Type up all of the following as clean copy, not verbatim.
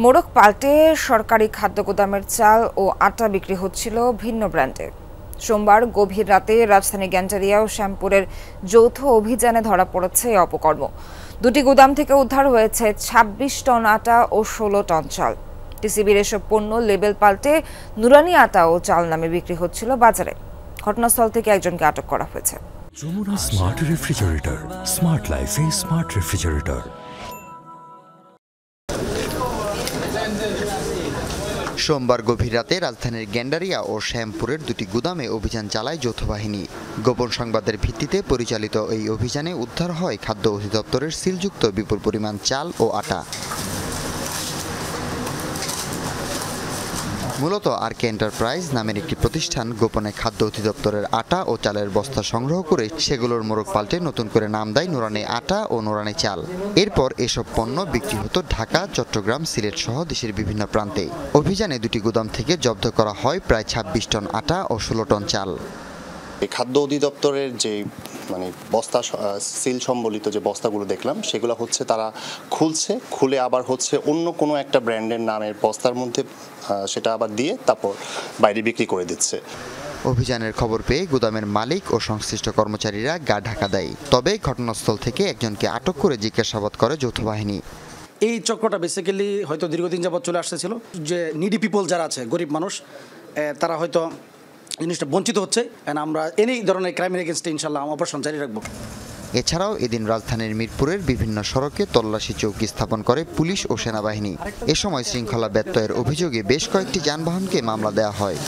মোড়ক পাল্টে সরকারি খাদ্য গুদামের চাল ও আটা বিক্রি হচ্ছিল ভিন্ন ব্র্যান্ডে। সোমবার গভীর রাতে রাজধানী গ্যান্ডারিয়া ও শ্যামপুরের যৌথ অভিযানে ধরা পড়েছে এই অপকর্ম। দুটি গুদাম থেকে উদ্ধার হয়েছে ২৬ টন আটা ও ১৬ টন চাল। টিসিবির এসব পণ্য লেবেল পাল্টে নুরানি আটা ও চাল নামে বিক্রি হচ্ছিল বাজারে। ঘটনাস্থল থেকে একজনকে আটক করা হয়েছে। যমুনা স্মার্ট রেফ্রিজারেটর, স্মার্ট লাইফে স্মার্ট রেফ্রিজারেটর। সোমবার গভীর রাতে রাজধানীর গ্যান্ডারিয়া ও শ্যামপুরের দুটি গুদামে অভিযান চালায় যৌথ বাহিনী। গোপন সংবাদের ভিত্তিতে পরিচালিত এই অভিযানে উদ্ধার হয় খাদ্য অধিদপ্তরের সিলযুক্ত বিপুল পরিমাণ চাল ও আটা। মূলত আরকে এন্টারপ্রাইজ নামের একটি প্রতিষ্ঠান গোপনে খাদ্য অধিদপ্তরের আটা ও চালের বস্তা সংগ্রহ করে সেগুলোর মোড়ক পাল্টে নতুন করে নাম দেয় নুরানি আটা ও নুরানি চাল। এরপর এসব পণ্য বিক্রি হতো ঢাকা, চট্টগ্রাম, সিলেট সহ দেশের বিভিন্ন প্রান্তে। অভিযানে দুটি গুদাম থেকে জব্দ করা হয় প্রায় ২৬ টন আটা ও ১৬ টন চাল। খাদ্য অধিদপ্তরের যে বস্তা সিল সম্বলিত যে বস্তাগুলো দেখলাম, সেগুলো হচ্ছে তারা খুলে আবার অন্য কোনো একটা ব্র্যান্ডের নামের বস্তার মধ্যে সেটা আবার দিয়ে তারপর বাইরে বিক্রি করে দিচ্ছে। অভিযানের খবর পেয়ে গুদামের মালিক ও সংশ্লিষ্ট কর্মচারীরা গা ঢাকা দেয়। তবে ঘটনাস্থল থেকে একজনকে আটক করে জিজ্ঞাসাবাদ করে যৌথ বাহিনী। এই চক্রটা বেসিক্যালি হয়তো দীর্ঘদিন যাবৎ চলে আসতেছিল, যে নিডি পিপল যারা আছে, গরিব মানুষ, তারা হয়তো জিনিসটা বঞ্চিত হচ্ছে। আমরা এই ধরনের ক্রাইমের এগেইনস্টে ইনশাআল্লাহ অপারেশন জারি রাখবো। এছাড়াও এদিন রাজধানীর মিরপুরের বিভিন্ন সড়কে তল্লাশি চৌকি স্থাপন করে পুলিশ ও সেনাবাহিনী। এ সময় শৃঙ্খলা ব্যত্যয়ের অভিযোগে বেশ কয়েকটি যানবাহনকে মামলা দেওয়া হয়।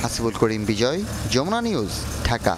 হাসিবুল করিম বিজয়, যমুনা নিউজ, ঢাকা।